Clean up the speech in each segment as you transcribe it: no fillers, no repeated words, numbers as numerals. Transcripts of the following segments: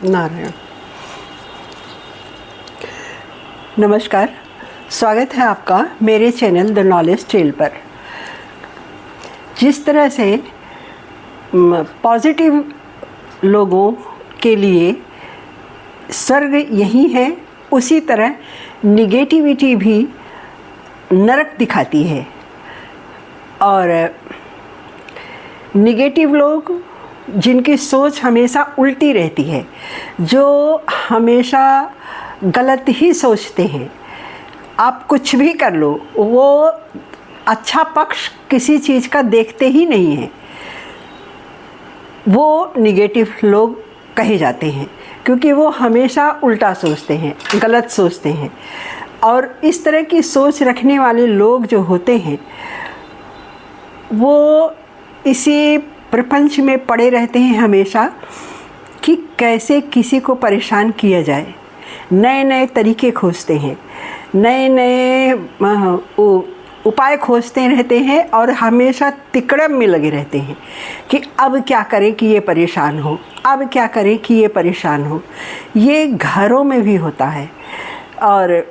नारायण। नमस्कार, स्वागत है आपका मेरे चैनल द नॉलेज ट्रेल पर। जिस तरह से पॉजिटिव लोगों के लिए स्वर्ग यही है, उसी तरह निगेटिविटी भी नरक दिखाती है। और निगेटिव लोग जिनकी सोच हमेशा उल्टी रहती है, जो हमेशा गलत ही सोचते हैं, आप कुछ भी कर लो वो अच्छा पक्ष किसी चीज़ का देखते ही नहीं हैं, वो निगेटिव लोग कहे जाते हैं, क्योंकि वो हमेशा उल्टा सोचते हैं, गलत सोचते हैं। और इस तरह की सोच रखने वाले लोग जो होते हैं वो इसी प्रपंच में पड़े रहते हैं हमेशा कि कैसे किसी को परेशान किया जाए। नए नए तरीके खोजते हैं, नए नए उपाय खोजते रहते हैं और हमेशा तिकड़म में लगे रहते हैं कि अब क्या करें कि ये परेशान हो, अब क्या करें कि ये परेशान हो। ये घरों में भी होता है, और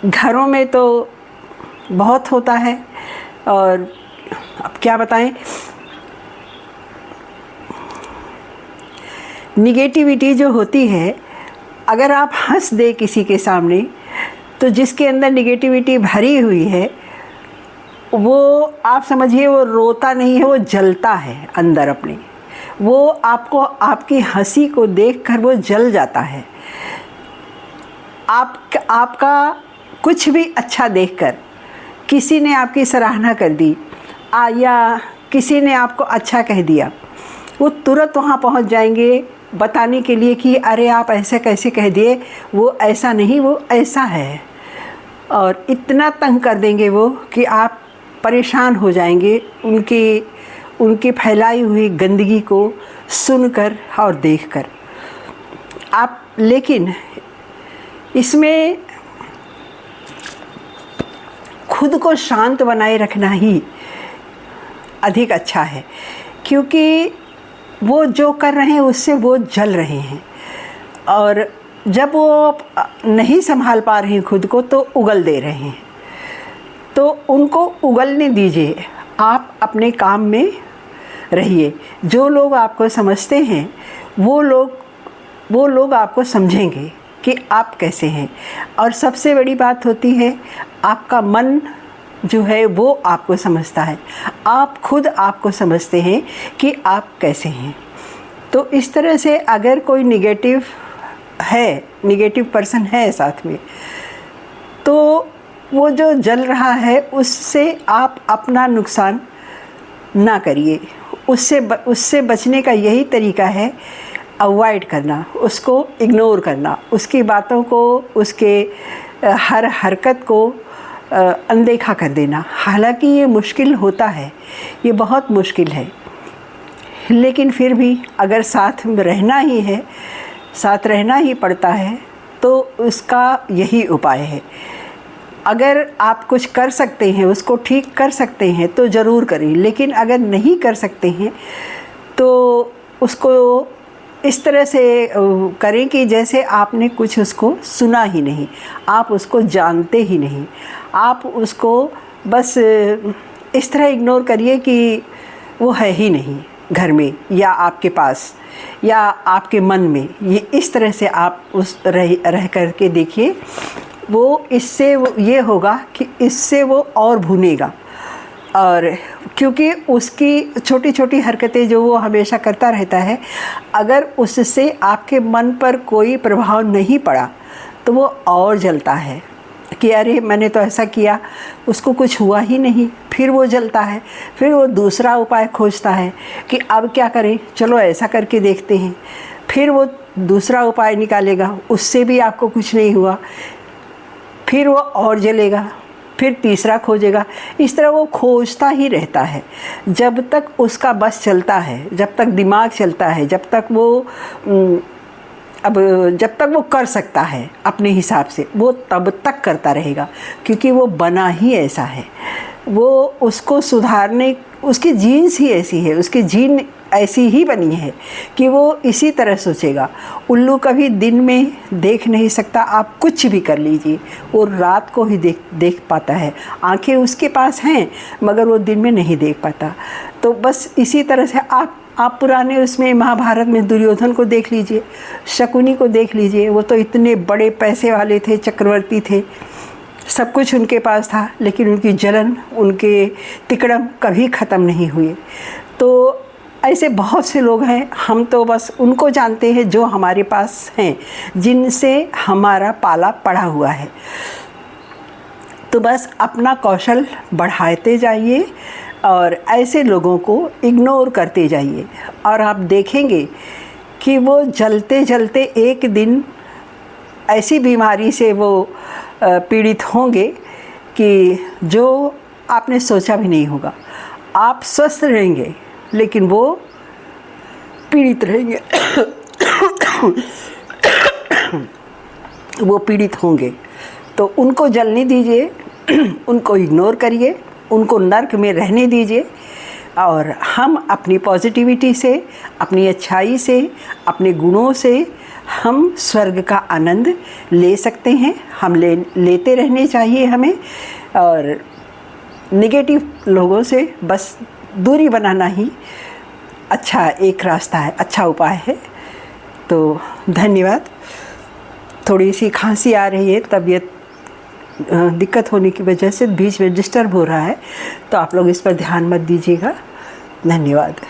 घरों में तो बहुत होता है। और अब क्या बताएं, निगेटिविटी जो होती है, अगर आप हंस दे किसी के सामने तो जिसके अंदर निगेटिविटी भरी हुई है वो आप समझिए वो रोता नहीं है, वो जलता है अंदर अपने। वो आपको आपकी हंसी को देखकर वो जल जाता है। आपका कुछ भी अच्छा देखकर किसी ने आपकी सराहना कर दी या किसी ने आपको अच्छा कह दिया, वो तुरंत वहाँ पहुँच जाएंगे बताने के लिए कि अरे आप ऐसे कैसे कह दिए, वो ऐसा नहीं, वो ऐसा है। और इतना तंग कर देंगे वो कि आप परेशान हो जाएंगे उनकी फैलाई हुई गंदगी को सुनकर और देखकर। आप लेकिन इसमें खुद को शांत बनाए रखना ही अधिक अच्छा है, क्योंकि वो जो कर रहे हैं उससे वो जल रहे हैं। और जब वो नहीं संभाल पा रहे हैं खुद को तो उगल दे रहे हैं, तो उनको उगलने दीजिए, आप अपने काम में रहिए। जो लोग आपको समझते हैं वो लोग आपको समझेंगे कि आप कैसे हैं। और सबसे बड़ी बात होती है, आपका मन जो है वो आपको समझता है, आप खुद आपको समझते हैं कि आप कैसे हैं। तो इस तरह से अगर कोई निगेटिव पर्सन है साथ में, तो वो जो जल रहा है उससे आप अपना नुकसान ना करिए। उससे बचने का यही तरीका है अवॉइड करना, उसको इग्नोर करना, उसकी बातों को, उसके हर हरकत को अनदेखा कर देना। हालांकि ये मुश्किल होता है, ये बहुत मुश्किल है, लेकिन फिर भी अगर साथ में रहना ही है, साथ रहना ही पड़ता है, तो उसका यही उपाय है। अगर आप कुछ कर सकते हैं, उसको ठीक कर सकते हैं तो ज़रूर करें, लेकिन अगर नहीं कर सकते हैं तो उसको इस तरह से करें कि जैसे आपने कुछ उसको सुना ही नहीं, आप उसको जानते ही नहीं। आप उसको बस इस तरह इग्नोर करिए कि वो है ही नहीं घर में या आपके पास या आपके मन में। ये इस तरह से आप उस रह करके देखिए, इससे ये होगा कि इससे वो और भुनेगा। और क्योंकि उसकी छोटी छोटी हरकतें जो वो हमेशा करता रहता है, अगर उससे आपके मन पर कोई प्रभाव नहीं पड़ा तो वो और जलता है कि अरे मैंने तो ऐसा किया, उसको कुछ हुआ ही नहीं। फिर वो जलता है, फिर वो दूसरा उपाय खोजता है कि अब क्या करें, चलो ऐसा करके देखते हैं। फिर वो दूसरा उपाय निकालेगा, उससे भी आपको कुछ नहीं हुआ, फिर वो और जलेगा, फिर तीसरा खोजेगा। इस तरह वो खोजता ही रहता है जब तक उसका बस चलता है, जब तक दिमाग चलता है, जब तक वो कर सकता है अपने हिसाब से, वो तब तक करता रहेगा, क्योंकि वो बना ही ऐसा है। वो उसको सुधारने, उसकी जीन्स ही ऐसी है, उसकी जीन ऐसी ही बनी है कि वो इसी तरह सोचेगा। उल्लू कभी दिन में देख नहीं सकता, आप कुछ भी कर लीजिए, वो रात को ही देख पाता है। आंखें उसके पास हैं मगर वो दिन में नहीं देख पाता। तो बस इसी तरह से आप पुराने उसमें महाभारत में दुर्योधन को देख लीजिए, शकुनी को देख लीजिए। वो तो इतने बड़े पैसे वाले थे, चक्रवर्ती थे, सब कुछ उनके पास था, लेकिन उनकी जलन, उनके तिकड़म कभी ख़त्म नहीं हुए। तो ऐसे बहुत से लोग हैं, हम तो बस उनको जानते हैं जो हमारे पास हैं, जिनसे हमारा पाला पड़ा हुआ है। तो बस अपना कौशल बढ़ाते जाइए और ऐसे लोगों को इग्नोर करते जाइए, और आप देखेंगे कि वो जलते जलते एक दिन ऐसी बीमारी से वो पीड़ित होंगे कि जो आपने सोचा भी नहीं होगा। आप स्वस्थ रहेंगे लेकिन वो पीड़ित रहेंगे वो पीड़ित होंगे। तो उनको जलने दीजिए, उनको इग्नोर करिए, उनको नर्क में रहने दीजिए, और हम अपनी पॉजिटिविटी से, अपनी अच्छाई से, अपने गुणों से हम स्वर्ग का आनंद ले सकते हैं। हम लेते रहने चाहिए हमें, और नेगेटिव लोगों से बस दूरी बनाना ही अच्छा एक रास्ता है, अच्छा उपाय है। तो धन्यवाद। थोड़ी सी खांसी आ रही है, तबीयत दिक्कत होने की वजह से बीच में डिस्टर्ब हो रहा है, तो आप लोग इस पर ध्यान मत दीजिएगा। धन्यवाद।